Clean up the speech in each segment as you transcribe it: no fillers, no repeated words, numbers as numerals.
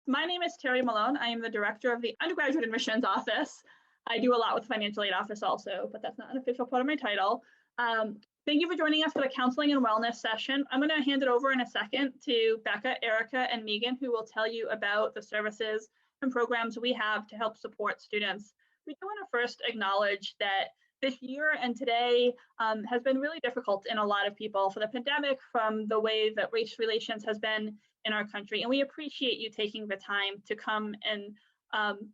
My name is Terry Malone. I am the director of the undergraduate admissions office. I do a lot with the financial aid office also, but that's not an official part of my title. Thank you for joining us for the counseling and wellness session. I'm going to hand it over in a second to Becca, Erica, and Megan, who will tell you about the services and programs we have to help support students. We do want to first acknowledge that this year and today has been really difficult in a lot of people for the pandemic, from the way that race relations has been in our country. And we appreciate you taking the time to come and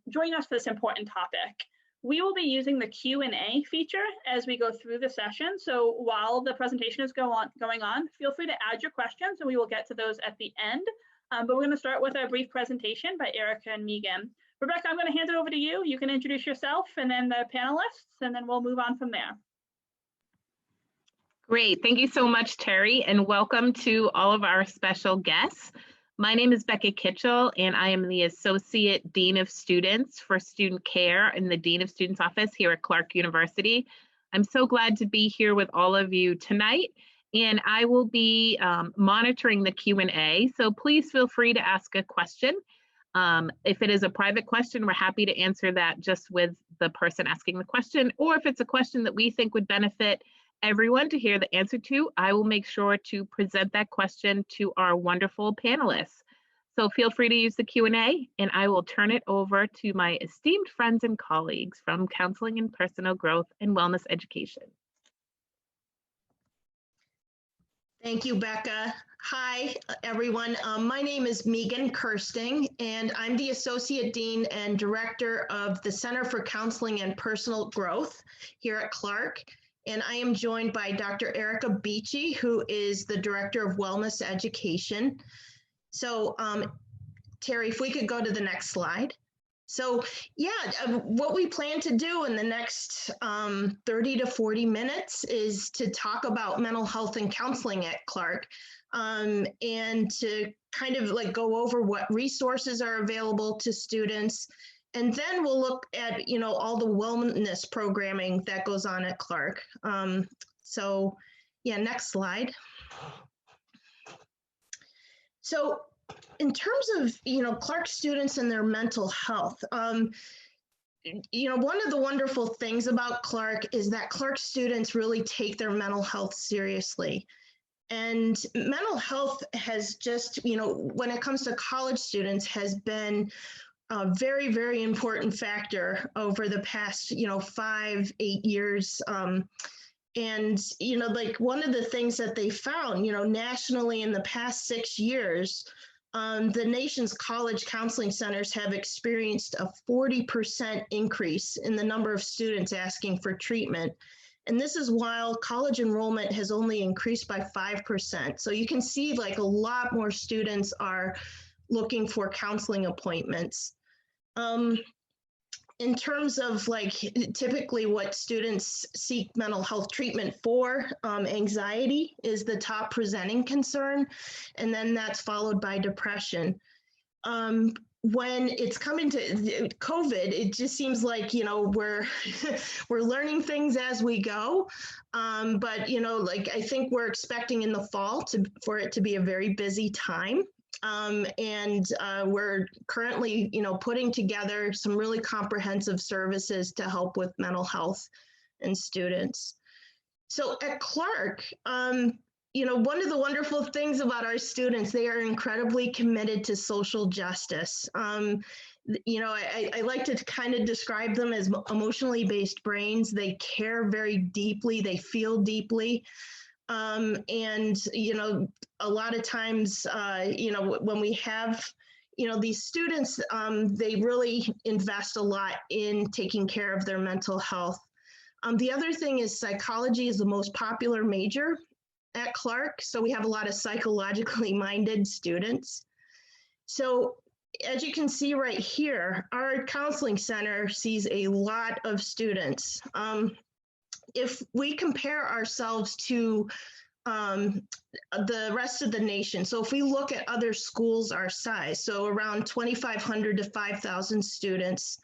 join us for this important topic. We will be using the Q&A feature as we go through the session. So while the presentation is going on, feel free to add your questions and we will get to those at the end. But we're going to start with a brief presentation by Erica and Megan. Rebecca, I'm going to hand it over to you. You can introduce yourself and then the panelists, and then we'll move on from there. Great. Thank you so much, Terry, and welcome to all of our special guests. My name is Becca Kitchell, and I am the Associate Dean of Students for Student Care in the Dean of Students Office here at Clark University. I'm so glad to be here with all of you tonight, and I will be monitoring the Q&A, so please feel free to ask a question. If it is a private question, we're happy to answer that just with the person asking the question, or if it's a question that we think would benefit everyone to hear the answer to, I will make sure to present that question to our wonderful panelists. So feel free to use the Q&A, and I will turn it over to my esteemed friends and colleagues from Counseling and Personal Growth and Wellness Education. Thank you, Becca. Hi, everyone. My name is Megan Kirsting, and I'm the Associate Dean and Director of the Center for Counseling and Personal Growth here at Clark. And I am joined by Dr. Erica Beachy, who is the Director of Wellness Education. So, Terry, if we could go to the next slide. So, yeah, what we plan to do in the next 30 to 40 minutes is to talk about mental health and counseling at Clark, and to kind of like go over what resources are available to students. And then we'll look at, all the wellness programming that goes on at Clark. So yeah, next slide. So in terms of, Clark students and their mental health, one of the wonderful things about Clark is that Clark students really take their mental health seriously. And mental health has just, when it comes to college students, has been a very, very important factor over the past, 5-8 years. And, like one of the things that they found, nationally in the past 6 years, the nation's college counseling centers have experienced a 40% increase in the number of students asking for treatment. And this is while college enrollment has only increased by 5%. So you can see like a lot more students are looking for counseling appointments. In terms of like typically what students seek mental health treatment for, anxiety is the top presenting concern, and then that's followed by depression. When it's coming to COVID, it just seems like, we're learning things as we go. But, like I think we're expecting in the fall for it to be a very busy time. And we're currently, putting together some really comprehensive services to help with mental health and students. So at Clark, one of the wonderful things about our students, they are incredibly committed to social justice. I like to kind of describe them as emotionally based brains. They care very deeply, they feel deeply. And, a lot of times, when we have, these students, they really invest a lot in taking care of their mental health. The other thing is psychology is the most popular major at Clark. So we have a lot of psychologically minded students. So as you can see right here, our counseling center sees a lot of students. If we compare ourselves to the rest of the nation, so if we look at other schools our size, so around 2,500 to 5,000 students,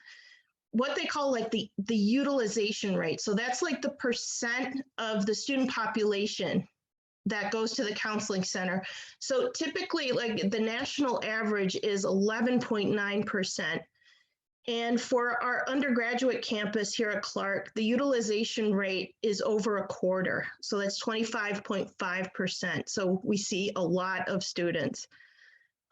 what they call like the utilization rate, so that's like the percent of the student population that goes to the counseling center. So typically, like the national average is 11.9%. And for our undergraduate campus here at Clark, the utilization rate is over a quarter. So that's 25.5%. So we see a lot of students.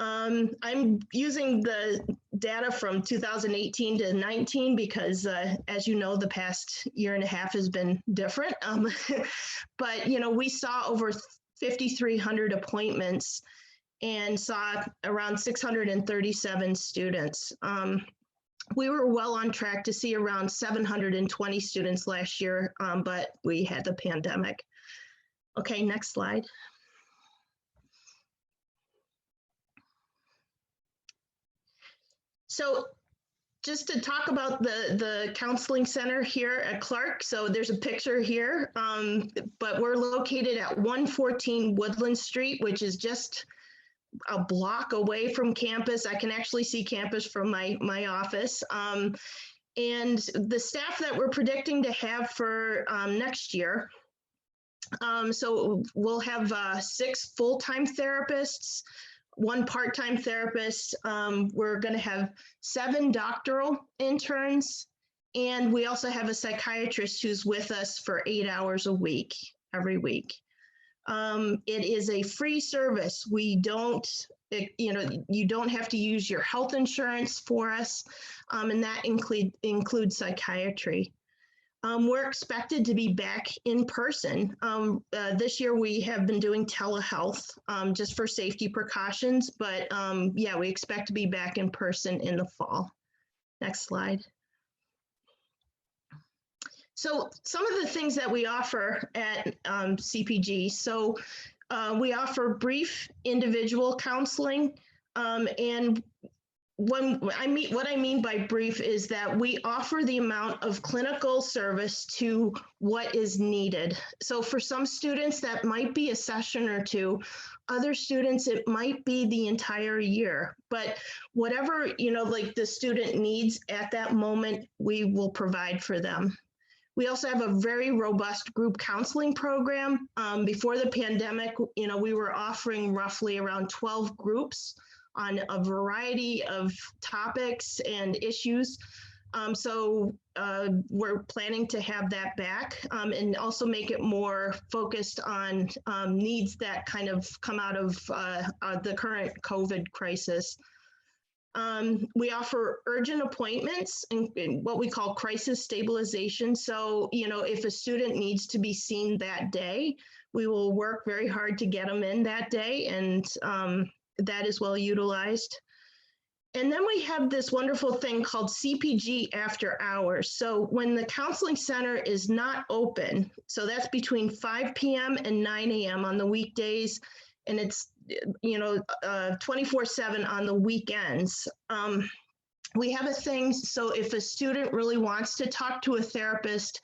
I'm using the data from 2018 to 19 because, as you know, the past year and a half has been different. But, you know, we saw over 5,300 appointments and saw around 637 students. We were well on track to see around 720 students last year, but we had the pandemic. Okay, next slide. So just to talk about the counseling center here at Clark. So there's a picture here, but we're located at 114 Woodland Street, which is just a block away from campus. I can actually see campus from my office. And the staff that we're predicting to have for next year. So we'll have 6 full-time therapists, 1 part-time therapist. We're going to have 7 doctoral interns, and we also have a psychiatrist who's with us for 8 hours a week, every week. It is a free service. We don't, you don't have to use your health insurance for us, and that includes psychiatry. We're expected to be back in person. This year we have been doing telehealth just for safety precautions, but yeah, we expect to be back in person in the fall. Next slide. So some of the things that we offer at CPG, so we offer brief individual counseling, and what I mean by brief is that we offer the amount of clinical service to what is needed. So for some students that might be a session or 2, other students it might be the entire year, but whatever, like the student needs at that moment, we will provide for them. We also have a very robust group counseling program. Before the pandemic, we were offering roughly around 12 groups on a variety of topics and issues. So we're planning to have that back and also make it more focused on needs that kind of come out of the current COVID crisis. We offer urgent appointments and what we call crisis stabilization. So, if a student needs to be seen that day, we will work very hard to get them in that day, and that is well utilized. And then we have this wonderful thing called CPG after hours. So when the counseling center is not open, so that's between 5 p.m. and 9 a.m. on the weekdays, and it's 24/7 on the weekends. We have a thing, so if a student really wants to talk to a therapist,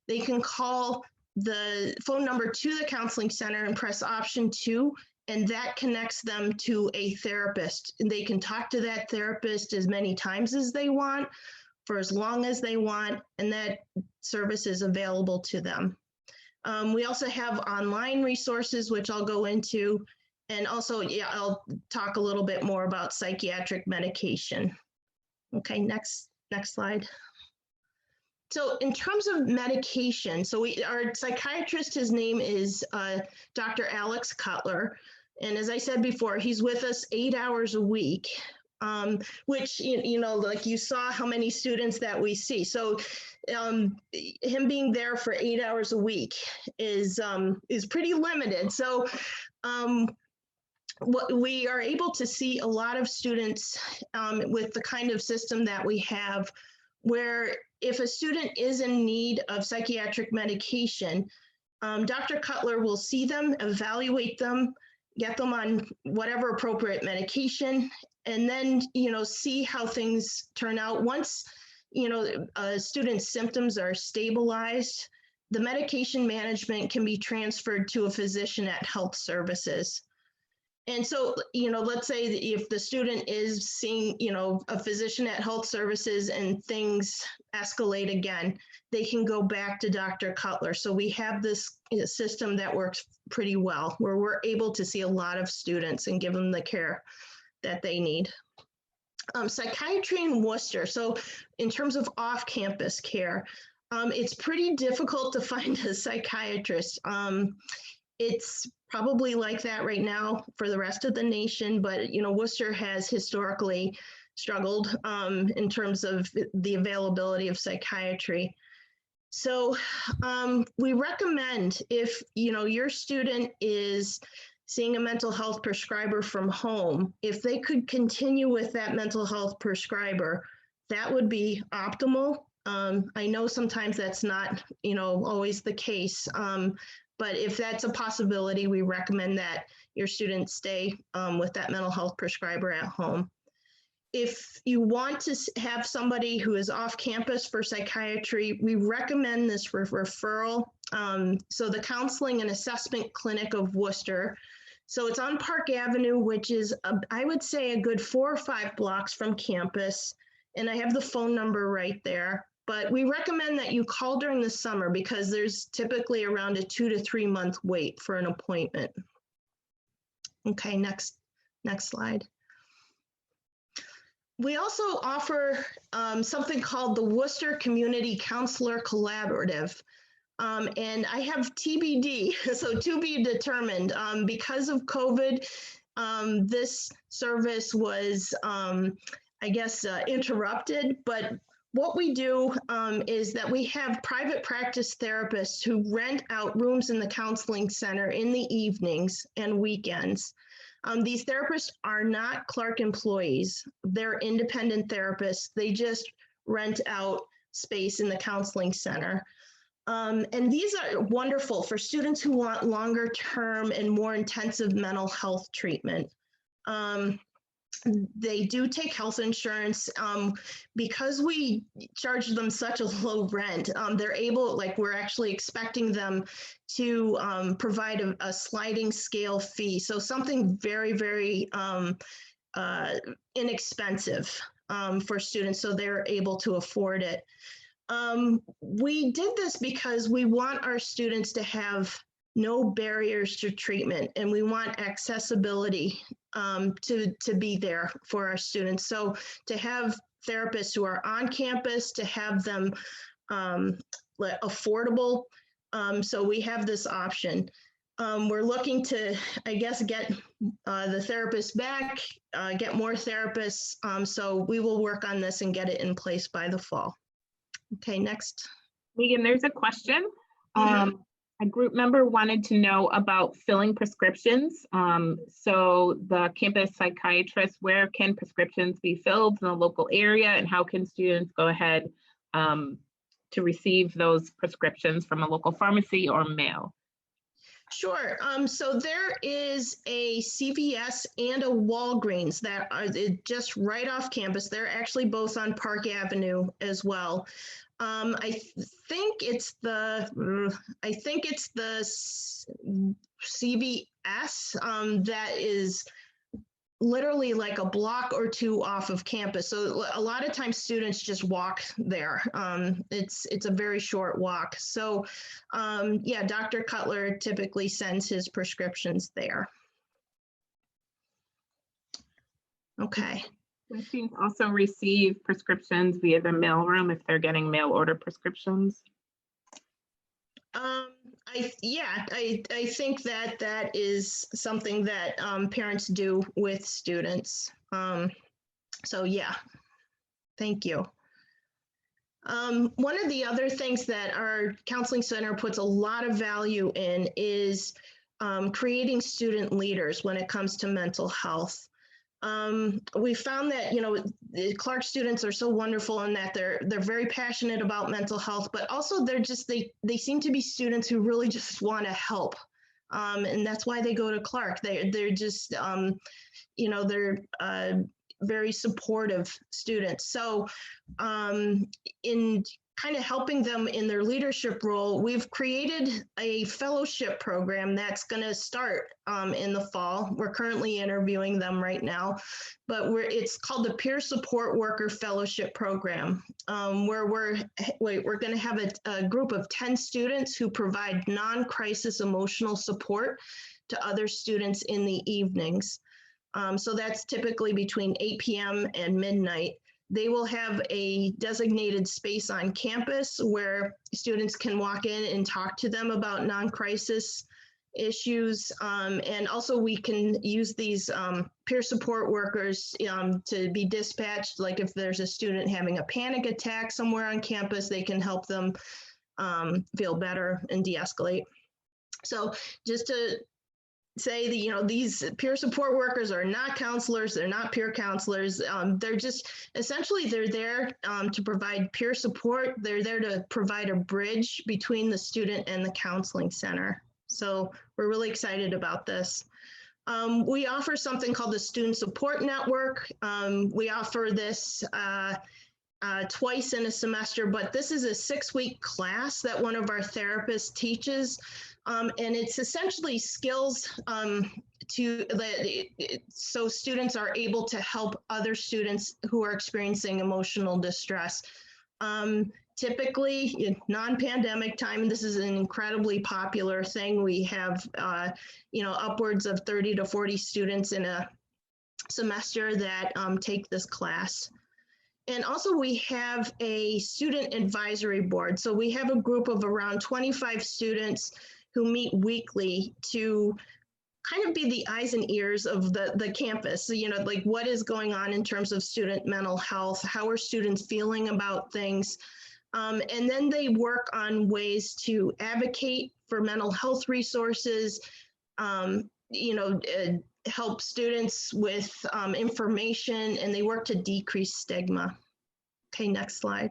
they can call the phone number to the counseling center and press option 2, and that connects them to a therapist. And they can talk to that therapist as many times as they want, for as long as they want, and that service is available to them. We also have online resources, which I'll go into. And also, I'll talk a little bit more about psychiatric medication. Okay, next slide. So in terms of medication, so our psychiatrist, his name is Dr. Alex Cutler. And as I said before, he's with us 8 hours a week, which, like you saw how many students that we see. So him being there for 8 hours a week is pretty limited. So what we are able to see a lot of students with the kind of system that we have, where if a student is in need of psychiatric medication, Dr. Cutler will see them, evaluate them, get them on whatever appropriate medication, and then, see how things turn out. Once, a student's symptoms are stabilized, the medication management can be transferred to a physician at health services. And so, let's say that if the student is seeing, a physician at health services and things escalate again, they can go back to Dr. Cutler. So we have this system that works pretty well, where we're able to see a lot of students and give them the care that they need. Psychiatry in Worcester. So in terms of off-campus care, it's pretty difficult to find a psychiatrist. It's probably like that right now for the rest of the nation, but Worcester has historically struggled in terms of the availability of psychiatry. So we recommend if your student is seeing a mental health prescriber from home, if they could continue with that mental health prescriber, that would be optimal. I know sometimes that's not always the case. But if that's a possibility, we recommend that your students stay with that mental health prescriber at home. If you want to have somebody who is off campus for psychiatry, we recommend this referral. So the Counseling and Assessment Clinic of Worcester. So it's on Park Avenue, which is, I would say, a good 4 or 5 blocks from campus. And I have the phone number right there. But we recommend that you call during the summer because there's typically around a 2 to 3 month wait for an appointment. Okay, next slide. We also offer something called the Worcester Community Counselor Collaborative. And I have TBD, so to be determined. Because of COVID, this service was, I guess, interrupted, but what we do is that we have private practice therapists who rent out rooms in the counseling center in the evenings and weekends. These therapists are not Clark employees. They're independent therapists. They just rent out space in the counseling center. And these are wonderful for students who want longer term and more intensive mental health treatment. They do take health insurance. Because we charge them such a low rent, they're able, we're actually expecting them to provide a sliding scale fee. So something very, very inexpensive for students, so they're able to afford it. We did this because we want our students to have no barriers to treatment, and we want accessibility to be there for our students. So to have therapists who are on campus, to have them affordable. So we have this option. We're looking to, I guess, get the therapists back, get more therapists. So we will work on this and get it in place by the fall. Okay, next. Megan, there's a question. A group member wanted to know about filling prescriptions. So the campus psychiatrist, where can prescriptions be filled in the local area, and how can students go ahead to receive those prescriptions from a local pharmacy or mail? Sure. So there is a CVS and a Walgreens that are just right off campus. They're actually both on Park Avenue as well. I think it's the CVS that is literally like a block or 2 off of campus. So a lot of times students just walk there. It's a very short walk. So yeah, Dr. Cutler typically sends his prescriptions there. Okay. Do students also receive prescriptions via the mailroom if they're getting mail order prescriptions? I think that is something that parents do with students. So yeah, thank you. One of the other things that our counseling center puts a lot of value in is creating student leaders when it comes to mental health. We found that, the Clark students are so wonderful in that they're very passionate about mental health, but also they seem to be students who really just want to help. And that's why they go to Clark. They're just, they're very supportive students. So in kind of helping them in their leadership role, we've created a fellowship program that's going to start in the fall. We're currently interviewing them right now, but it's called the Peer Support Worker Fellowship Program, where we're going to have a group of 10 students who provide non-crisis emotional support to other students in the evenings. So that's typically between 8 p.m. and midnight. They will have a designated space on campus where students can walk in and talk to them about non-crisis issues. And also we can use these peer support workers to be dispatched. Like if there's a student having a panic attack somewhere on campus, they can help them feel better and de-escalate. So just to say that, these peer support workers are not counselors, they're not peer counselors. They're just, essentially, they're there to provide peer support. They're there to provide a bridge between the student and the counseling center. So we're really excited about this. We offer something called the Student Support Network. We offer this twice in a semester, but this is a 6-week class that one of our therapists teaches. And it's essentially skills so students are able to help other students who are experiencing emotional distress. Typically, in non-pandemic time, this is an incredibly popular thing. We have, upwards of 30 to 40 students in a semester that take this class. And also we have a student advisory board. So we have a group of around 25 students who meet weekly to kind of be the eyes and ears of the campus. So, like what is going on in terms of student mental health? How are students feeling about things? And then they work on ways to advocate for mental health resources, help students with information, and they work to decrease stigma. Okay, next slide.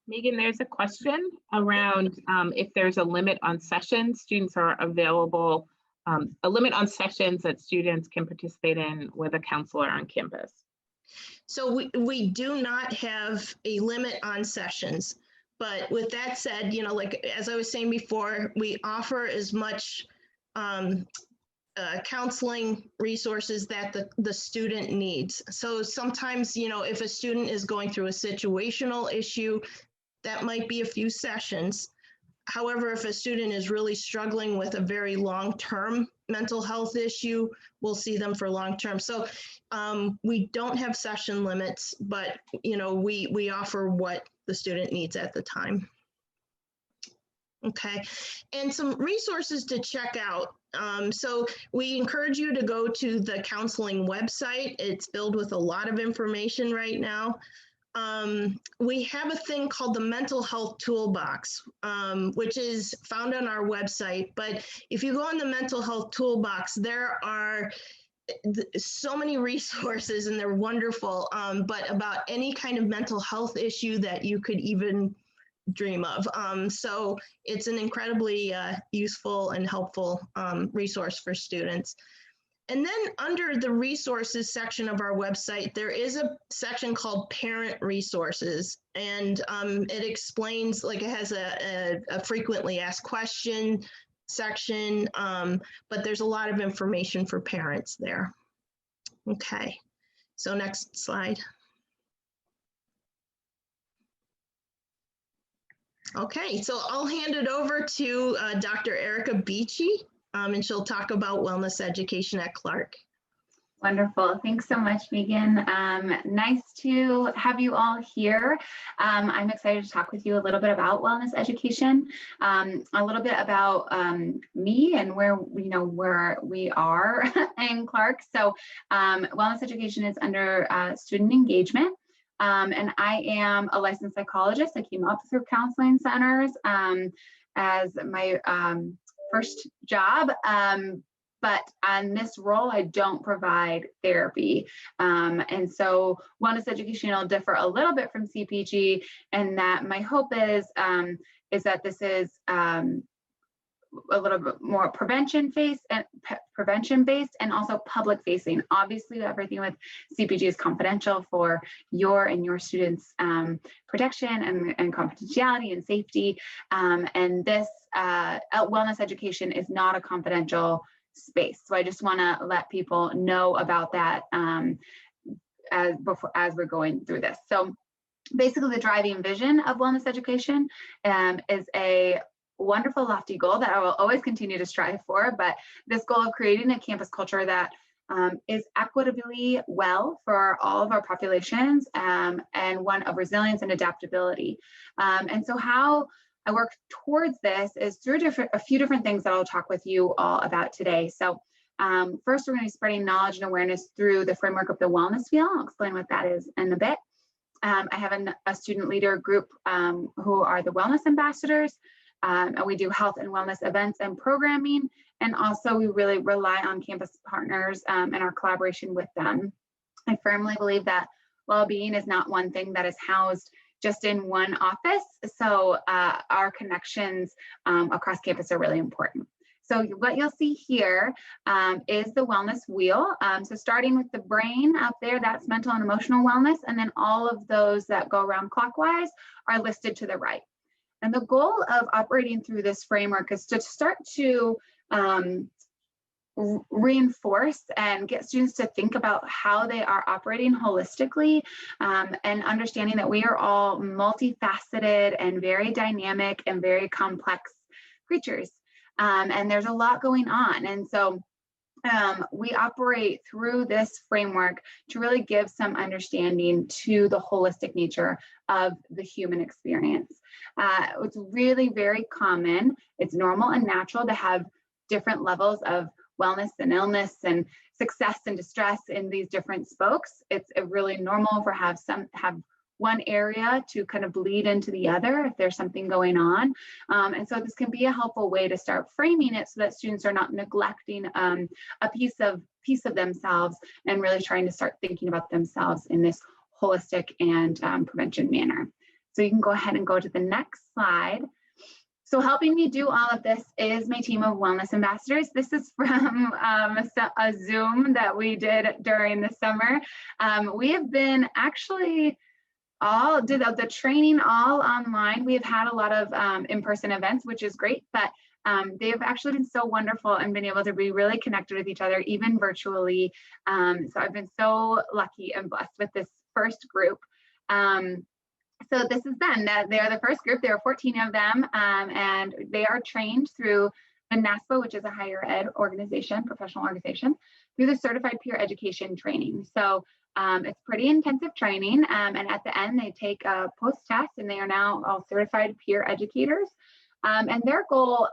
Megan, there's a question around if there's a limit on sessions students are available, a limit on sessions that students can participate in with a counselor on campus. So we do not have a limit on sessions, but with that said, like as I was saying before, we offer as much counseling resources that the student needs. So sometimes, if a student is going through a situational issue, that might be a few sessions. However, if a student is really struggling with a very long-term mental health issue, we'll see them for long-term. So we don't have session limits, but we offer what the student needs at the time. Okay, and some resources to check out. So we encourage you to go to the counseling website. It's filled with a lot of information right now. We have a thing called the Mental Health Toolbox, which is found on our website. But if you go on the Mental Health Toolbox, there are so many resources and they're wonderful, but about any kind of mental health issue that you could even dream of. So it's an incredibly useful and helpful resource for students. And then under the resources section of our website, there is a section called Parent Resources. And it explains, like it has a frequently asked question section, but there's a lot of information for parents there. Okay, so next slide. Okay, so I'll hand it over to Dr. Erica Beachy, and she'll talk about wellness education at Clark. Wonderful. Thanks so much, Megan. Nice to have you all here. I'm excited to talk with you a little bit about wellness education, a little bit about me and where we are in Clark. So wellness education is under student engagement. And I am a licensed psychologist. I came up through counseling centers as my first job. But on this role, I don't provide therapy. And so wellness education will differ a little bit from CPG, and that my hope is that this is a little bit more prevention-based and also public-facing. Obviously, everything with CPG is confidential for your and your students' protection and confidentiality and safety. And this wellness education is not a confidential space. So I just want to let people know about that as we're going through this. So basically, the driving vision of wellness education is a wonderful, lofty goal that I will always continue to strive for, but this goal of creating a campus culture that is equitably well for all of our populations and one of resilience and adaptability. And so how I work towards this is through a few different things that I'll talk with you all about today. So first, we're going to be spreading knowledge and awareness through the framework of the wellness wheel. I'll explain what that is in a bit. I have a student leader group who are the wellness ambassadors. And we do health and wellness events and programming. And also we really rely on campus partners and our collaboration with them. I firmly believe that well-being is not one thing that is housed just in one office. So our connections across campus are really important. So what you'll see here is the wellness wheel. So starting with the brain up there, that's mental and emotional wellness. And then all of those that go around clockwise are listed to the right. And the goal of operating through this framework is to start to reinforce and get students to think about how they are operating holistically and understanding that we are all multifaceted and very dynamic and very complex creatures. And there's a lot going on. And so we operate through this framework to really give some understanding to the holistic nature of the human experience. It's really very common. It's normal and natural to have different levels of wellness and illness and success and distress in these different spokes. It's really normal for have one area to kind of bleed into the other if there's something going on. And so this can be a helpful way to start framing it so that students are not neglecting a piece of themselves and really trying to start thinking about themselves in this holistic and prevention manner. So you can go ahead and go to the next slide. So helping me do all of this is my team of wellness ambassadors. This is from a Zoom that we did during the summer. We have been actually did the training all online. We've had a lot of in-person events, which is great, but they've actually been so wonderful and been able to be really connected with each other, even virtually. So I've been so lucky and blessed with this first group. So this is them. They are the first group. There are 14 of them, and they are trained through the NASPA, which is a higher ed organization, professional organization, through the certified peer education training. So it's pretty intensive training, and at the end they take a post-test, and they are now all certified peer educators. And their goal,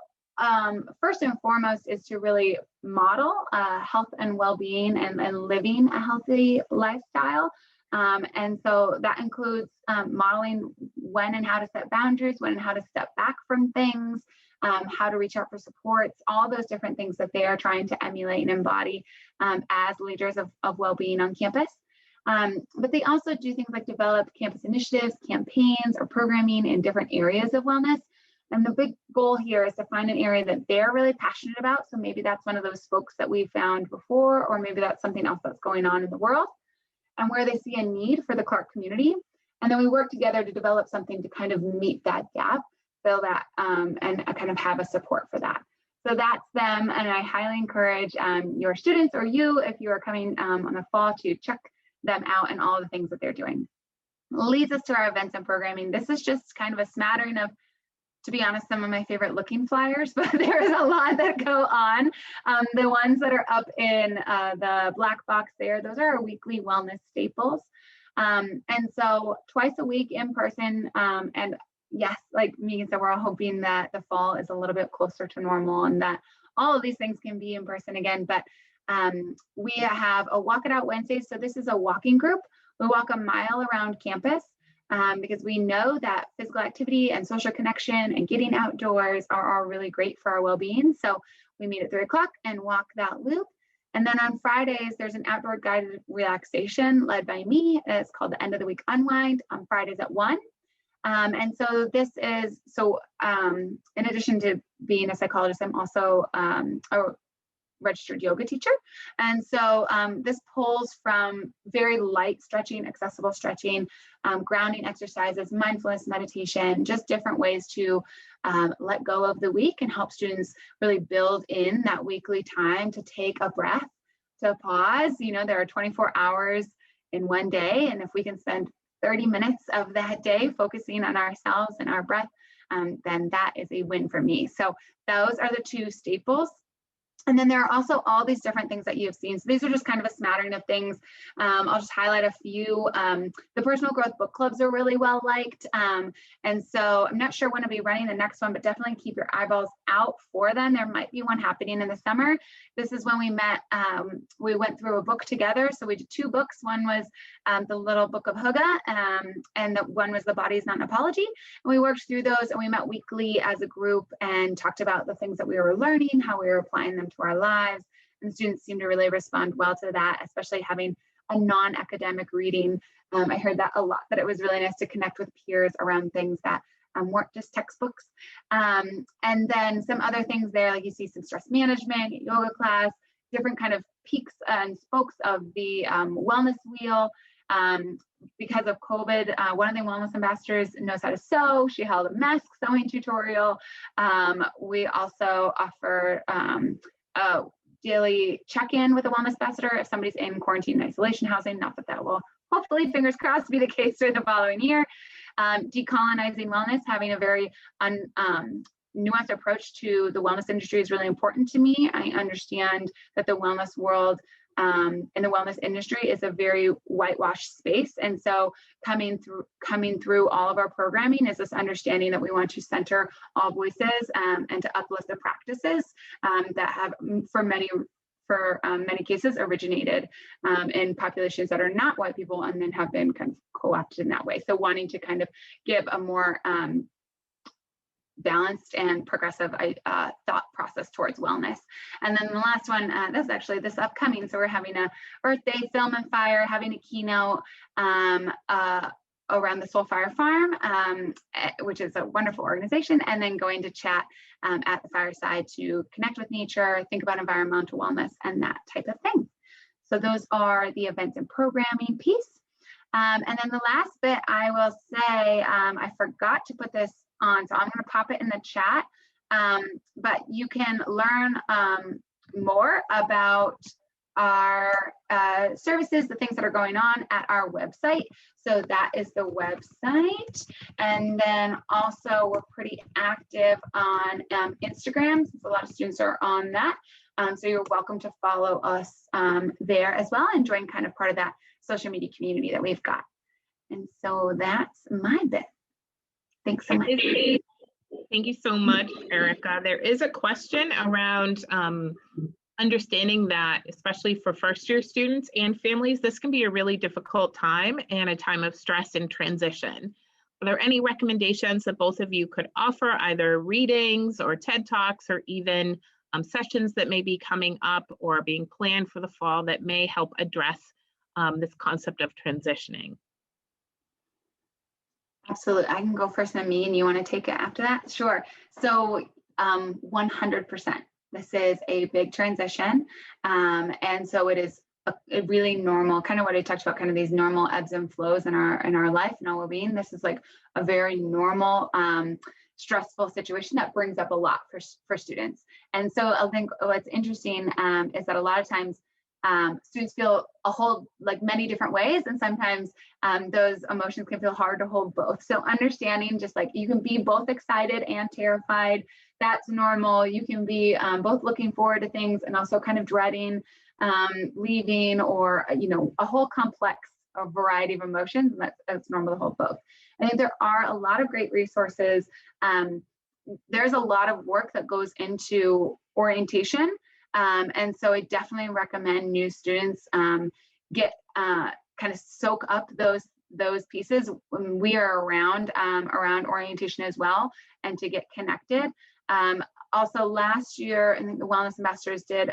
first and foremost, is to really model health and well-being and living a healthy lifestyle. And so that includes modeling when and how to set boundaries, when and how to step back from things, how to reach out for supports, all those different things that they are trying to emulate and embody as leaders of well-being on campus. But they also do things like develop campus initiatives, campaigns, or programming in different areas of wellness. And the big goal here is to find an area that they're really passionate about. So maybe that's one of those spokes that we found before, or maybe that's something else that's going on in the world, and where they see a need for the Clark community. And then we work together to develop something to kind of meet that gap, fill that, and kind of have a support for that. So that's them, and I highly encourage your students or you, if you are coming on the fall, to check them out and all the things that they're doing. Leads us to our events and programming. This is just kind of a smattering of, to be honest, some of my favorite looking flyers, but there is a lot that go on. The ones that are up in the black box there, those are our weekly wellness staples. And so twice a week in person, and yes, like Megan said, we're all hoping that the fall is a little bit closer to normal and that all of these things can be in person again. But we have a Walk It Out Wednesday. So this is a walking group. We walk a mile around campus. Because we know that physical activity and social connection and getting outdoors are all really great for our well-being. So we meet at 3 o'clock and walk that loop. And then on Fridays, there's an outdoor guided relaxation led by me. It's called the End of the Week Unwind on Fridays at 1. And so this is, in addition to being a psychologist, I'm also a registered yoga teacher. And so this pulls from very light stretching, accessible stretching, grounding exercises, mindfulness meditation, just different ways to let go of the week and help students really build in that weekly time to take a breath, to pause. You know, there are 24 hours in one day, and if we can spend 30 minutes of that day focusing on ourselves and our breath, then that is a win for me. So those are the two staples. And then there are also all these different things that you've seen. So these are just kind of a smattering of things. I'll just highlight a few. The personal growth book clubs are really well liked. And so I'm not sure when I'll be running the next one, but definitely keep your eyeballs out for them. There might be one happening in the summer. This is when we met, we went through a book together. So we did two books. One was the Little Book of Hygge, and the one was The Body Is Not an Apology. And we worked through those, and we met weekly as a group and talked about the things that we were learning, how we were applying them to our lives. And the students seemed to really respond well to that, especially having a non-academic reading. I heard that a lot, that it was really nice to connect with peers around things that weren't just textbooks. And then some other things there, like you see some stress management, yoga class, different kind of peaks and spokes of the wellness wheel. Because of COVID, one of the wellness ambassadors knows how to sew. She held a mask sewing tutorial. We also offer a daily check-in with a wellness ambassador if somebody's in quarantine and isolation housing. Not that that will hopefully, fingers crossed, be the case for the following year. Decolonizing wellness, having a very nuanced approach to the wellness industry is really important to me. I understand that the wellness world and the wellness industry is a very whitewashed space. And so coming through all of our programming is this understanding that we want to center all voices and to uplift the practices that have, for many cases, originated in populations that are not white people and then have been kind of co-opted in that way. So wanting to kind of give a more balanced and progressive thought process towards wellness. And then the last one, this is actually this upcoming. So we're having a Earth Day Film and Fire, having a keynote around the Soul Fire Farm, which is a wonderful organization, and then going to chat at the fireside to connect with nature, think about environmental wellness, and that type of thing. So those are the events and programming piece. And then the last bit, I will say, I forgot to put this on, so I'm going to pop it in the chat, but you can learn more about our services, the things that are going on at our website. So that is the website. And then also we're pretty active on Instagram, since a lot of students are on that. So you're welcome to follow us there as well and join kind of part of that social media community that we've got. And so that's my bit. Thanks so much. Thank you so much, Erica. There is a question around understanding that, especially for first-year students and families, this can be a really difficult time and a time of stress and transition. Are there any recommendations that both of you could offer, either readings or TED Talks, or even sessions that may be coming up or being planned for the fall that may help address this concept of transitioning? Absolutely. I can go first, and me, and you want to take it after that? Sure. So 100%. This is a big transition. And so it is a really normal, kind of what I talked about, kind of these normal ebbs and flows in our life and our well-being. This is like a very normal, stressful situation that brings up a lot for students. And so I think what's interesting is that a lot of times students feel like many different ways, and sometimes those emotions can feel hard to hold both. So understanding, just like you can be both excited and terrified, that's normal. You can be both looking forward to things and also kind of dreading leaving, or a whole complex, a variety of emotions, and that's normal to hold both. I think there are a lot of great resources. There's a lot of work that goes into orientation. And so I definitely recommend new students get kind of soak up those pieces when we are around orientation as well, and to get connected. Also last year, I think the Wellness Ambassadors did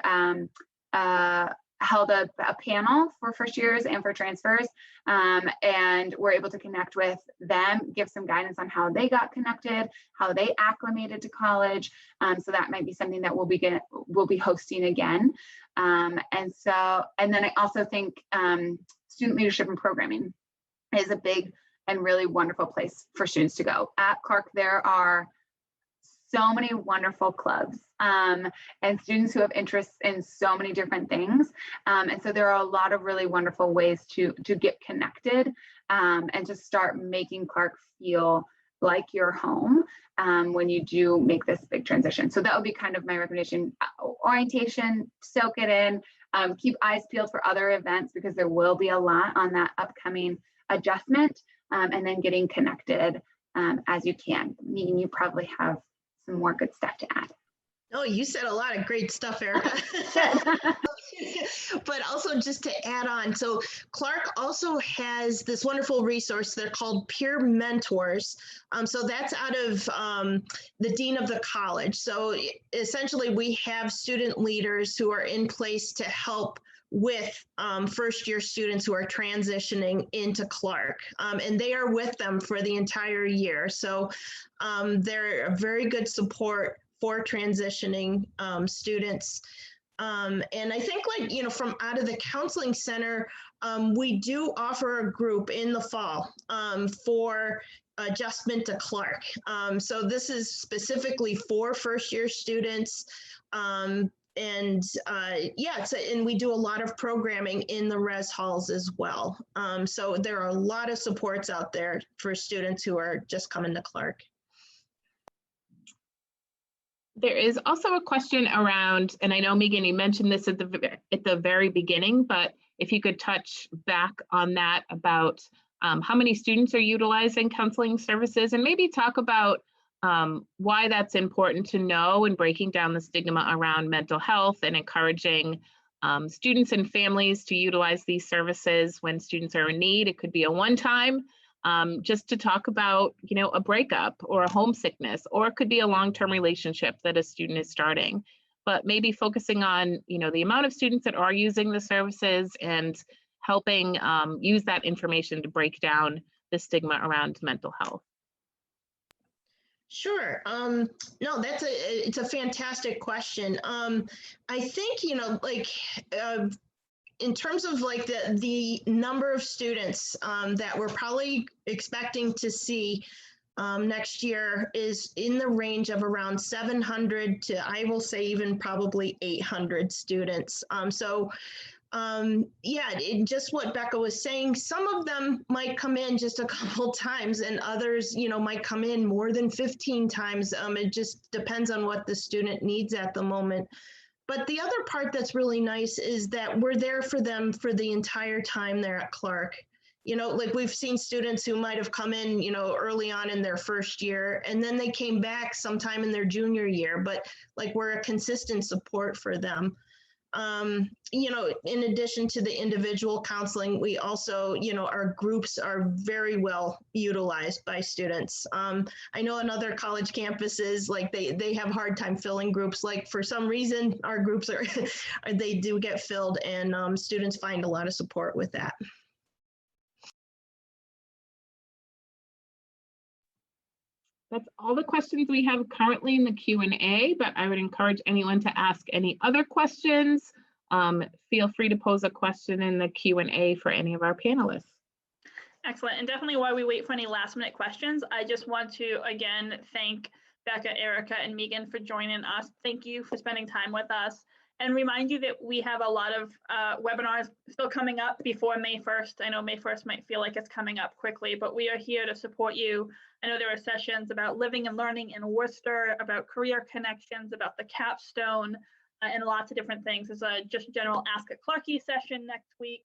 held a panel for first years and for transfers, and we're able to connect with them, give some guidance on how they got connected, how they acclimated to college. So that might be something that we'll be hosting again. And then I also think student leadership and programming is a big and really wonderful place for students to go. At Clark, there are so many wonderful clubs and students who have interests in so many different things. And so there are a lot of really wonderful ways to get connected and to start making Clark feel like your home when you do make this big transition. So that would be kind of my recommendation. Orientation, soak it in, keep eyes peeled for other events because there will be a lot on that upcoming adjustment, and then getting connected as you can. Meaning you probably have some more good stuff to add. Oh, you said a lot of great stuff, Erica. But also just to add on, so Clark also has this wonderful resource. They're called peer mentors. So that's out of the dean of the college. So essentially we have student leaders who are in place to help with first year students who are transitioning into Clark, and they are with them for the entire year. So they're a very good support for transitioning students. And I think, like, you know, from out of the counseling center, we do offer a group in the fall for adjustment to Clark. So this is specifically for first year students. And we do a lot of programming in the res halls as well. So there are a lot of supports out there for students who are just coming to Clark. There is also a question around, and I know, Megan, you mentioned this at the very beginning, but if you could touch back on that about how many students are utilizing counseling services, and maybe talk about why that's important to know, and breaking down the stigma around mental health and encouraging students and families to utilize these services when students are in need. It could be a one-time, just to talk about, you know, a breakup or a homesickness, or it could be a long-term relationship that a student is starting, but maybe focusing on, you know, the amount of students that are using the services and helping use that information to break down the stigma around mental health. Sure. No, it's a fantastic question. I think, you know, like, in terms of like the number of students that we're probably expecting to see next year is in the range of around 700 to, I will say, even probably 800 students. Just what Becca was saying, some of them might come in just a couple times, and others, you know, might come in more than 15 times. It just depends on what the student needs at the moment. But the other part that's really nice is that we're there for them for the entire time they're at Clark. You know, like, we've seen students who might have come in, you know, early on in their first year, and then they came back sometime in their junior year, but like, we're a consistent support for them. You know, in addition to the individual counseling, we also, you know, our groups are very well utilized by students. I know in other college campuses, like, they have a hard time filling groups. Like, for some reason, our groups they do get filled, and students find a lot of support with that. That's all the questions we have currently in the Q&A, but I would encourage anyone to ask any other questions. Feel free to pose a question in the Q&A for any of our panelists. Excellent. And definitely, while we wait for any last minute questions, I just want to again thank Becca, Erica, and Megan for joining us. Thank you for spending time with us, and remind you that we have a lot of webinars still coming up before May 1st. I know May 1st might feel like it's coming up quickly, but we are here to support you. I know there are sessions about living and learning in Worcester, about career connections, about the capstone, and lots of different things. There's a just general Ask a Clarkie session next week.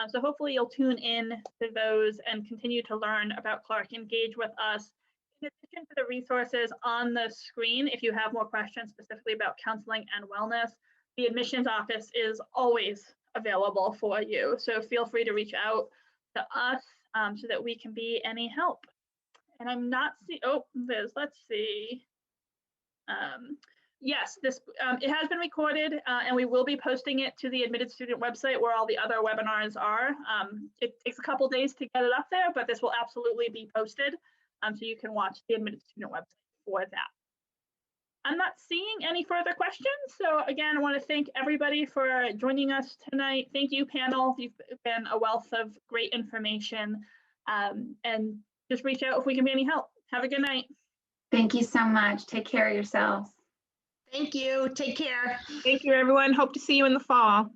So hopefully you'll tune in to those and continue to learn about Clark, engage with us. In addition to the resources on the screen, if you have more questions specifically about counseling and wellness, the admissions office is always available for you. So feel free to reach out to us so that we can be any help. And I'm not seeing, oh, Liz, let's see. Yes, this it has been recorded and we will be posting it to the admitted student website where all the other webinars are. It takes a couple days to get it up there, but this will absolutely be posted. So you can watch the admitted student website for that. I'm not seeing any further questions. So again, I want to thank everybody for joining us tonight. Thank you, panel. You've been a wealth of great information. And just reach out if we can be any help. Have a good night. Thank you so much. Take care of yourselves. Thank you. Take care. Thank you, everyone. Hope to see you in the fall.